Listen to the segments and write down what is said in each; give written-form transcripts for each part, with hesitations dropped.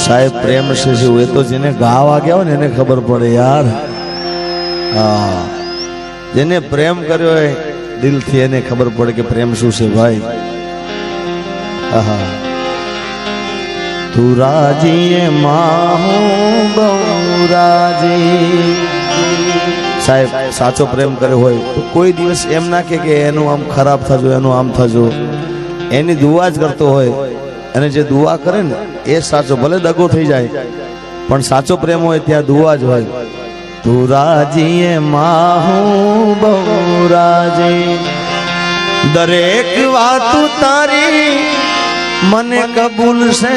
साहेब प्रेम से हुए तो जिन्हें गाव आ गया हो ने खबर पड़े यार। हाँ जिन्हें प्रेम करो है दिल थी एने खबर पड़े कि प्रेम शू से भाई। हाँ तू राजी माहू बहु राजी। साहेब साचो प्रेम करे होय तो कोई दिवस एम ना के एनु आम खराब थजो एनु आम थजो एनी दुआ ज करतो होय અને જે દુઆ કરે ને એ સાચો ભલે દગો થઈ જાય પણ સાચો પ્રેમ હોય ત્યાં દુઆ જ હોય। તું રાજીએ માહુ બહુ રાજી દરેક વાત તારી મને કબૂલ છે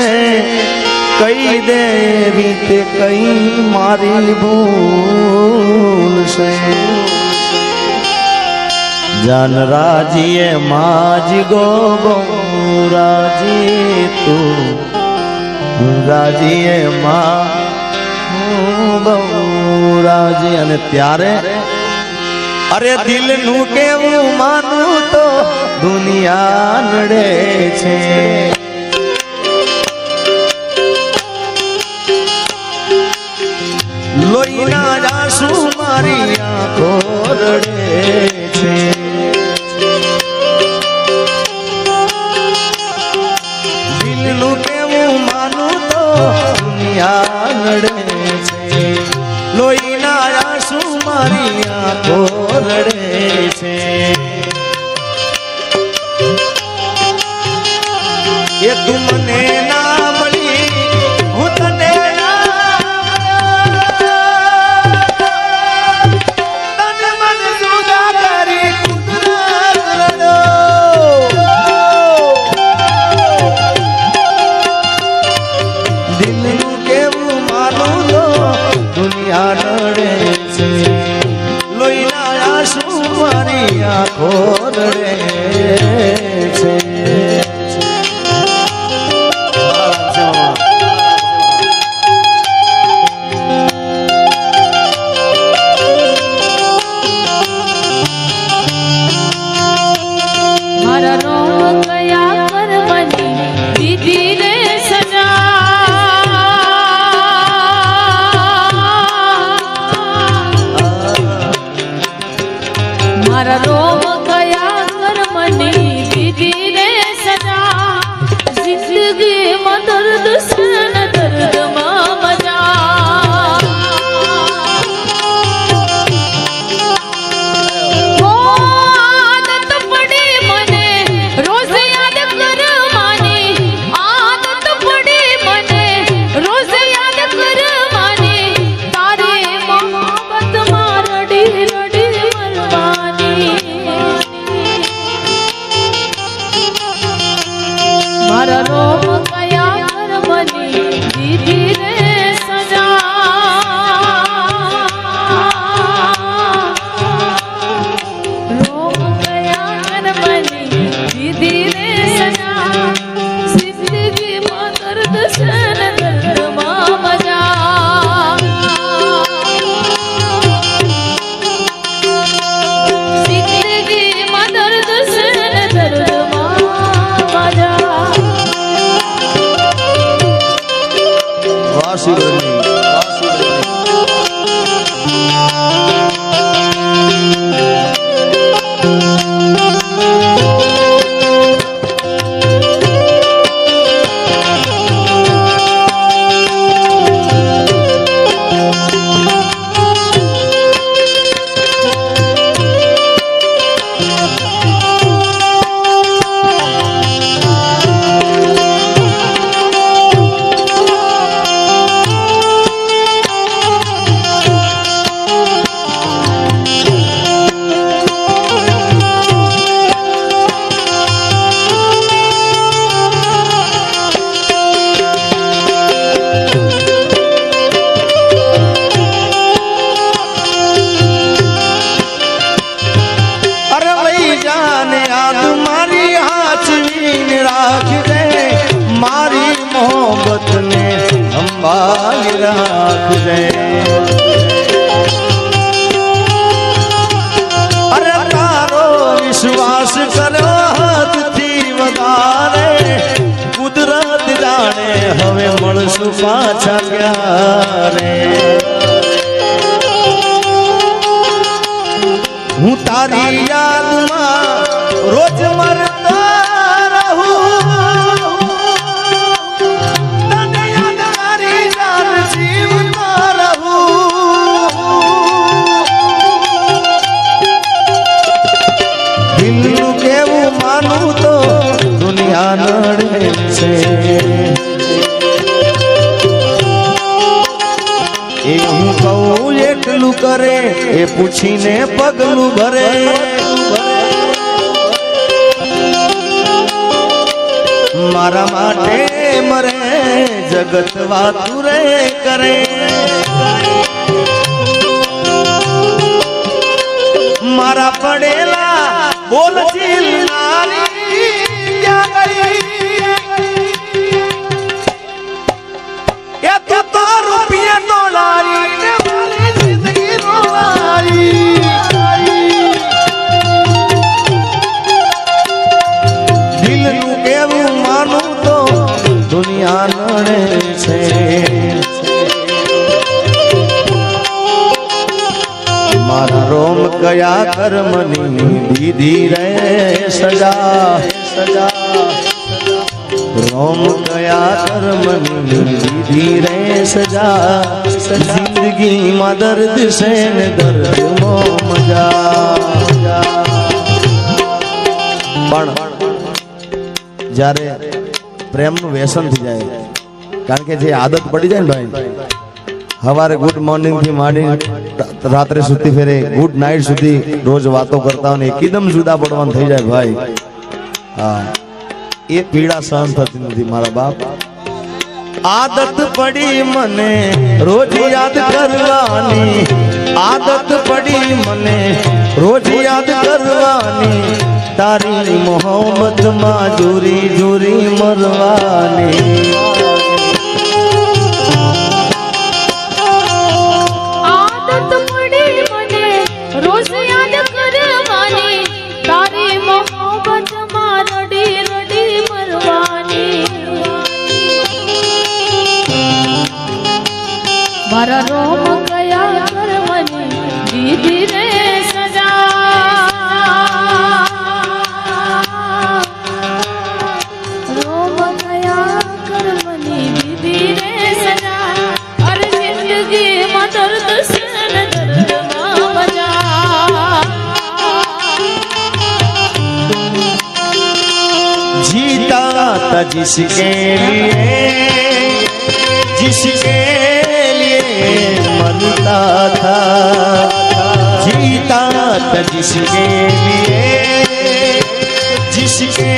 કઈ દેવી તે કઈ મારી ભૂલ છે। जान राजिए माज गो राजी तू राजिए माँ राजी अने त्यारे अरे दिल नु केवू मानू तो दुनिया नड़े छे। लोईना जासू मारी आंखो रड़े छे। लोईना आंसू मारी आंखो रड़े छे। ये तू मने ना मળી હું તને ના તન મન સુગા કરી કુદરત રડો। દિલનું કેવું માનું તો दुनिया नड़े छे। लोईना आंसू मारी आंखो रड़े छे। मारा रोम गया कर मनी दीदी रे सजा। मारा रोम गया कर मनी दीदी रे सजा। जिंदगी में दर्द से न दर्द में मजा। आदत पड़ी मने रोज याद कर मानी। आदत पड़ी मने रोज याद कर मानी। तारे मोहब्बत में रड़ी रड़ी मारा रोम गया कर मनी दीदी रे सजा। रोम गया कर मनी दीदी रे सजा। जिंदगी में दर्द से न दर्द में मजा। जिंदगी में दर्द से न दर्द में मजा। मोहब्बत ने संभाल राख दे। अरे तारो विश्वास करो हद थी वधारे कुदरत जाने हमें मळसु પાછા ક્યારે હું તારી યાદમાં રોજ મરતા રહું તને યાદ મારી જાન જીવતા રહું દિલનું કેવું માનું તો દુનિયા નડે છે એ હું કહું એટલું કરે એ પૂછીને પગલું ભરે મારા માટે મરે જગત વાતું રે કરે મારા પડેલા બોલ ચીલનારી ક્યાં ગઈ એ તું તો રૂપિયા ડોલારી ને મારી જિંદગી રોલારી દિલનું કેવું માનું તો દુનિયા નડે છે મારા રોમ કયા કર્મની દીધી રે સજા રોમ કયા કર્મની દીધી રે સજા જિંદગીમાં દર્દ છે ને દર્દમાં મજા પણ જ્યારે પ્રેમનું વ્યસન થઈ જાય કારણ કે જે આદત પડી જાય ને ભાઈ સવારે ગુડ મોર્નિંગ થી માંડી રાત્રે સુધી ફેરે ગુડ નાઇટ સુધી રોજ વાતો કરતા હોય એકદમ જુદા પડવાનું થઈ જાય ભાઈ હા એ પીડા સહન થતી નથી મારા બાપ આદત પડી મને રોજ યાદ કરવાની આદત પડી મને રોજ યાદ કરવાની તારી મોહબ્બત માં જોરી જોરી મરવાની આદત પડી મને રોજ યાદ કરવાની તારી મોહબ્બતમાં રડી રડી મરવાની મારા રોમ કયા કર્મની દીધી રે जिसके लिए मरता था जीता था जिसके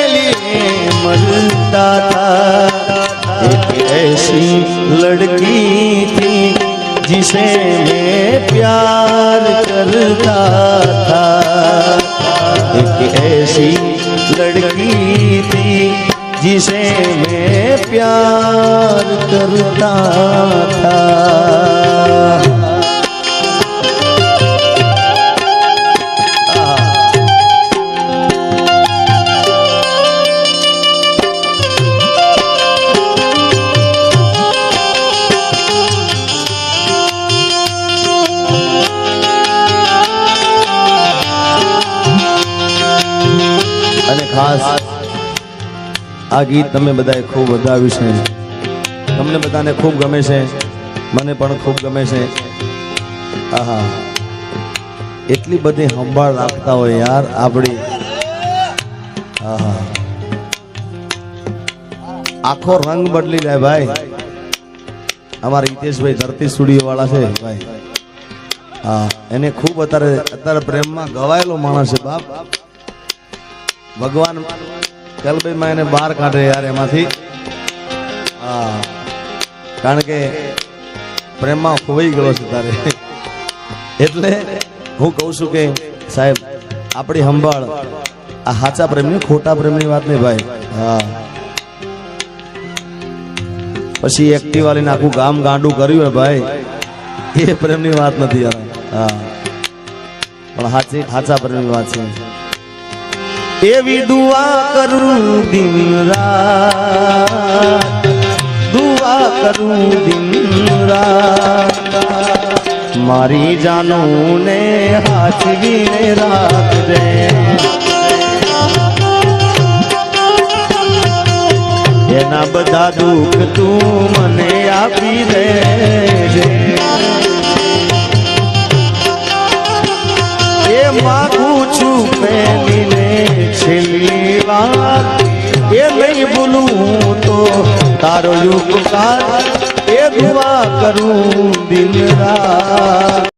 लिए मरता था एक ऐसी लड़की थी जिसे मैं प्यार करता था एक ऐसी लड़की थी जिसे मैं प्यार करता था અને ખાસ આ ગીત તમે બધાએ ખૂબ વધાવ્યું છે તમને બધાને ખૂબ ગમે છે મને પણ ખૂબ ગમે છે આહા એટલી બધી સંભાળ રાખતા હોય યાર આપણી આહા આખો રંગ બદલી જાય ભાઈ અમારા હિતેશભાઈ ધરતી સ્ટુડિયો વાળા છે ભાઈ હા એને ખૂબ અત્યારે પ્રેમમાં ગવાયેલો માણસ છે બાપ ભગવાન કલભાઈ માં એને બહાર કાઢે યાર એમાંથી હા કારણ કે પ્રેમમાં ખોવાઈ ગયો છે તારે એટલે હું કહું છું કે સાહેબ આપણી સંભાળ આ સાચા પ્રેમની ખોટા પ્રેમની વાત નહીં ભાઈ હા પછી એક્ટિવા લઈને આખું ગામ ગાંડું કર્યું હે ભાઈ એ પ્રેમની વાત નથી યાર હા પણ સાચા પ્રેમની વાત છે એવી દુઆ કરું દિન રાત દુઆ દુઆ કરું દિન રાત મારી જાનું ને હાચવીને રાખજે એના બધા દુઃખ તું મને આપી દેજે એ માગું છું પહેલીને છેલ્લી વાત એ નહીં ભૂલું તો તારો ઉપકાર એ દુઆ કરું દિન રાત